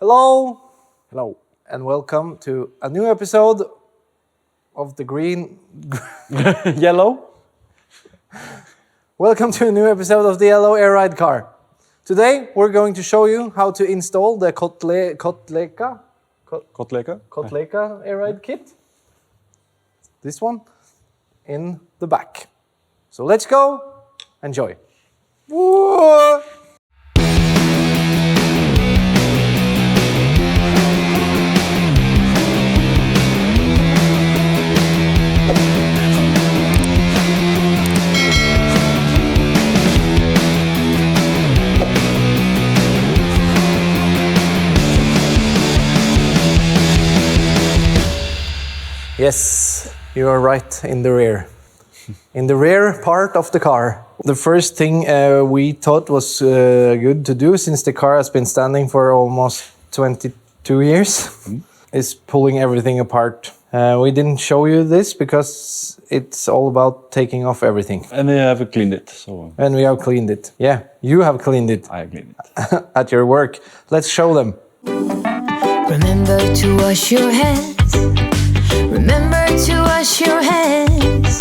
Hello! Hello. And welcome to a new episode of the green... Yellow? Welcome to a new episode of the yellow airride car. Today we're going to show you how to install the Kotleka airride kit. This one in the back. So let's go, enjoy. Whoa! Yes, you are right, in the rear. In the rear part of the car. The first thing we thought was good to do, since the car has been standing for almost 22 years, is pulling everything apart. We didn't show you this because it's all about taking off everything. And we have cleaned it. So. And we have cleaned it. Yeah, you have cleaned it. I have cleaned it. At your work. Let's show them. Remember to wash your hands. Remember to wash your hands.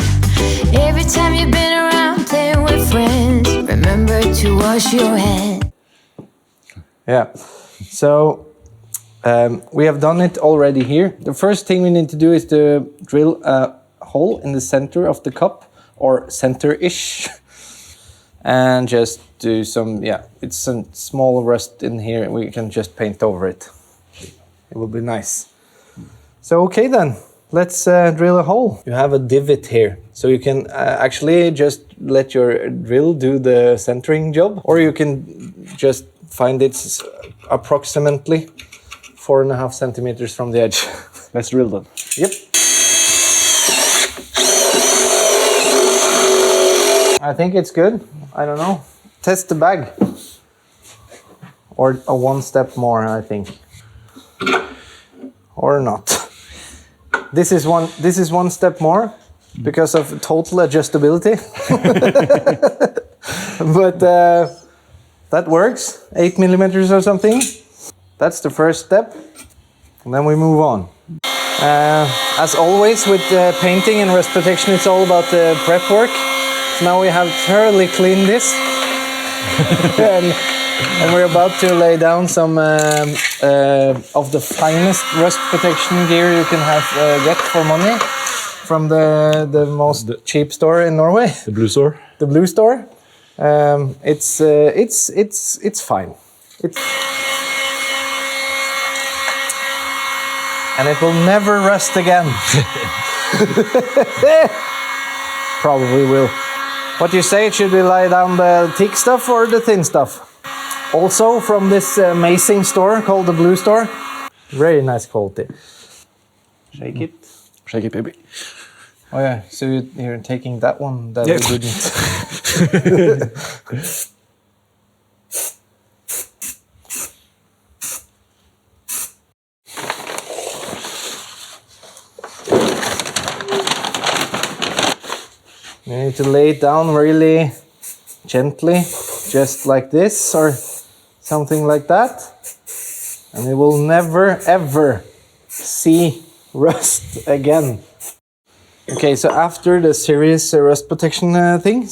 Every time you've been around playing with friends, remember to wash your hands. Yeah, so we have done it already here. The first thing we need to do is to drill a hole in the center of the cup, or center-ish, and just do some, it's some small rust in here, and we can just paint over it. It will be nice. So okay then, let's drill a hole. You have a divot here, so you can actually just let your drill do the centering job, or you can just find it's approximately 4.5 centimeters from the edge. Let's drill that. Yep. I think it's good. I don't know. Test the bag. Or a one step more, I think. Or not. This is one step more because of total adjustability. But that works. 8 millimeters or something. That's the first step. And then we move on. As always with painting and rust protection, it's all about the prep work. So now we have thoroughly cleaned this. And we're about to lay down some of the finest rust protection gear you can get for money from the most cheap store in Norway. The blue store. The blue store. It's fine. And it will never rust again. Probably will. What do you say? Should we lay down the thick stuff or the thin stuff? Also from this amazing store called the Blue Store. Very nice quality. Shake it. Shake it, baby. Oh yeah, so you're taking that one that yes. we didn't. You need to lay it down really gently, just like this, or something like that. And you will never, ever see rust again. Okay, so after the serious rust protection thing,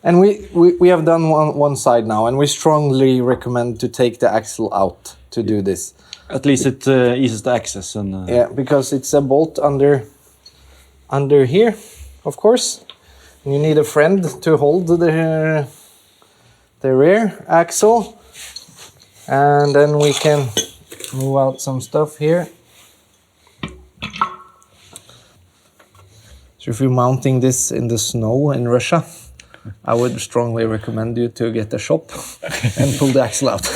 and we have done one side now, and we strongly recommend to take the axle out to do this. At least it eases the access. And yeah, because it's a bolt under here, of course. And you need a friend to hold the rear axle. And then we can move out some stuff here. So if you're mounting this in the snow in Russia, I would strongly recommend you to get a shop and pull the axle out.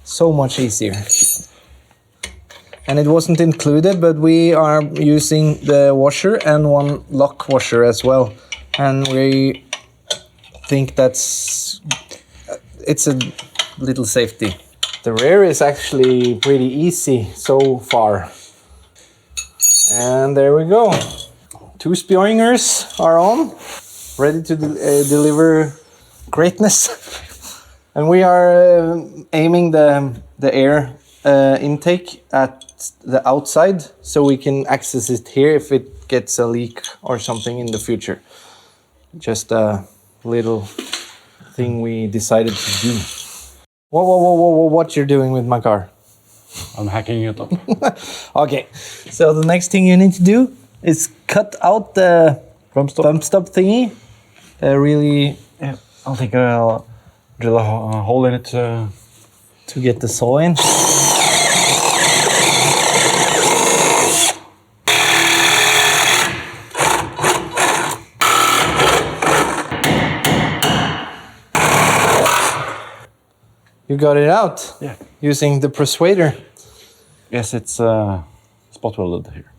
So much easier. And it wasn't included, but we are using the washer and one lock washer as well. And we think it's a little safety. The rear is actually pretty easy so far. And there we go. 2 spioingers are on, ready to deliver greatness. And we are aiming the air intake at the outside so we can access it here if it gets a leak or something in the future. Just a little thing we decided to do. Whoa, what you're doing with my car? I'm hacking it up. Okay, so the next thing you need to do is cut out the bump stop thingy. Really Yeah, I think I'll drill a hole in it. to get the saw in. You got it out? Yeah. Using the persuader. Yes, it's spot welded here.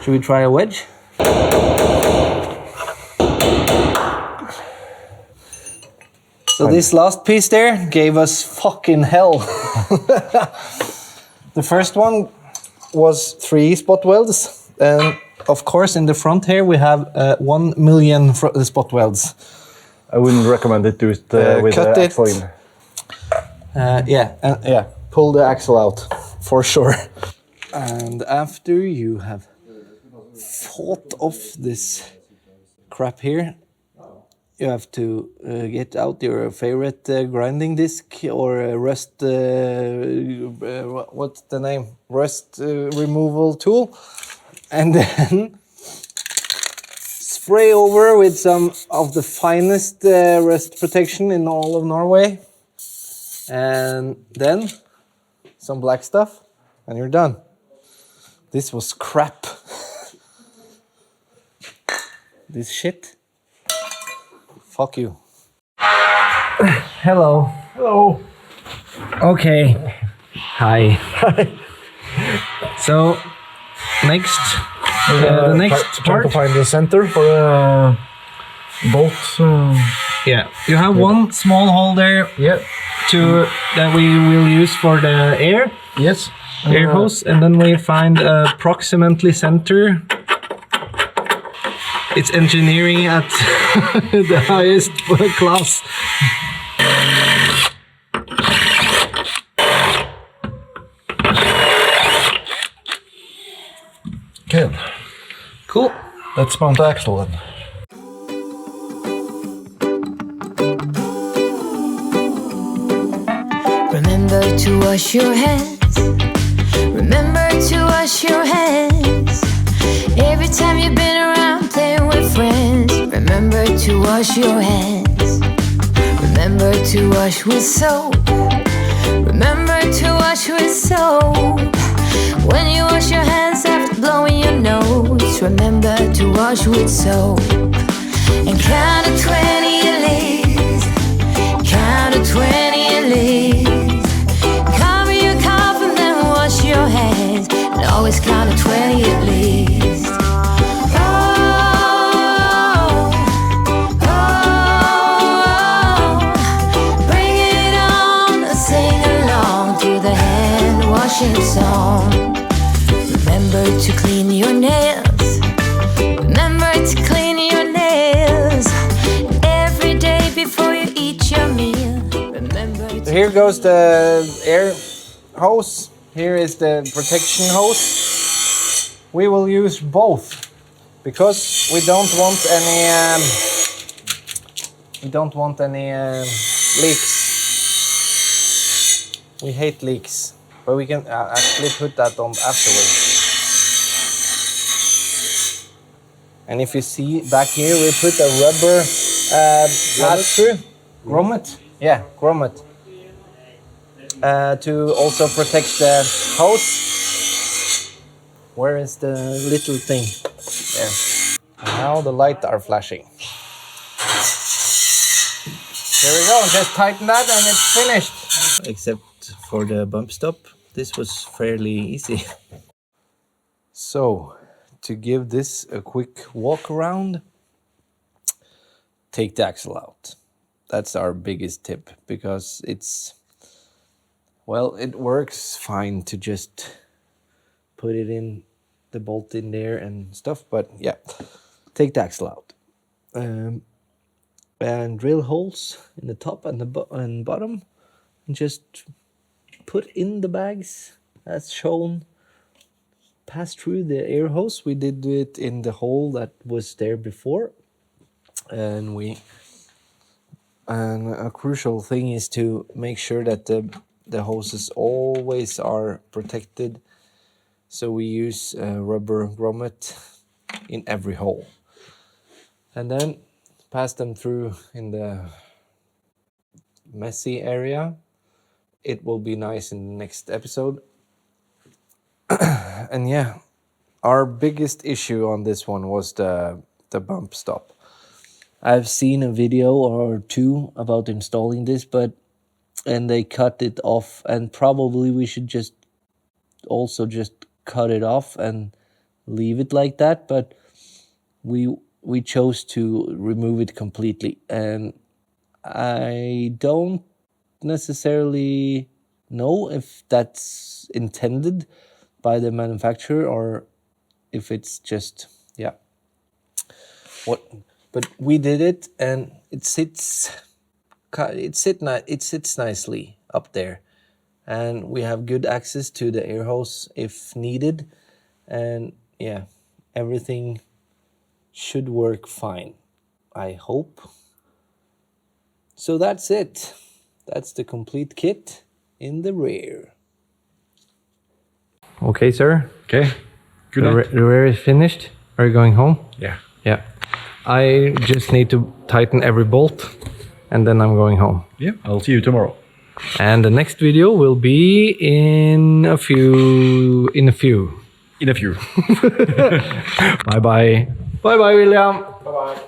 Should we try a wedge? So this last piece there gave us fucking hell. The first one was 3 spot welds. And of course in the front here we have 1 million spot welds. I wouldn't recommend it to it with cut the it. axle in. Yeah, pull the axle out for sure. And after you have fought off this crap here, you have to get out your favorite grinding disc or rust. What's the name? Rust removal tool, and then spray over with some of the finest rust protection in all of Norway, and then some black stuff, and you're done. This was crap. This shit. Fuck you. Hello. Hello. Okay. Hi. So, next. The next Trying to part. find the center for a bolt. Yeah. You have one small hole there. Yeah. That we will use for the air. Yes. Air hose, and then we find approximately center. It's engineering at the highest class. Okay. Cool. Let's mount the axle then. Remember to wash your hands. Remember to wash your hands. Every time you've been around playing with friends, remember to wash your hands. Remember to wash with soap. Remember to wash with soap. When you wash your hands after blowing your nose, remember to wash with soap. And count to 20 at least. Count to 20 at least. Cover your cough and then wash your hands. And always count to 20 at least. Oh, oh, oh. Bring it on, sing along to the hand washing song. Remember to clean your nails. Remember to clean your nails every day before you eat your meal. Remember to. So here goes the air hose. Here is the protection hose. We will use both because we don't want any leaks. We hate leaks, but we can actually put that on afterwards. And if you see back here, we put a rubber pad through. Grommet? Yeah, grommet. To also protect the hose. Where is the little thing? There. And now the lights are flashing. There we go, just tighten that and it's finished. Except for the bump stop, this was fairly easy. So, to give this a quick walk around, take the axle out. That's our biggest tip because it works fine to just put it in, the bolt in there and stuff, but yeah, take the axle out. and drill holes in the top and the and bottom, and just put in the bags as shown. Pass through the air hose. We did it in the hole that was there before, and a crucial thing is to make sure that the hoses always are protected. So we use rubber grommet in every hole, and then pass them through in the messy area. It will be nice in the next episode. And yeah, our biggest issue on this one was the bump stop. I've seen a video or two about installing this, and they cut it off, and probably we should just cut it off and leave it like that, but we chose to remove it completely, and I don't necessarily know if that's intended by the manufacturer or if it's just but we did it, and it sits nicely up there, and we have good access to the air hose if needed, and yeah, everything should work fine, I hope. So that's it. That's the complete kit in the rear. Okay, sir. Okay. Good night. The rear is finished. Are you going home? Yeah. Yeah. I just need to tighten every bolt, and then I'm going home. Yeah. I'll see you tomorrow. And the next video will be in a few. Bye bye. Bye bye, William. Bye bye.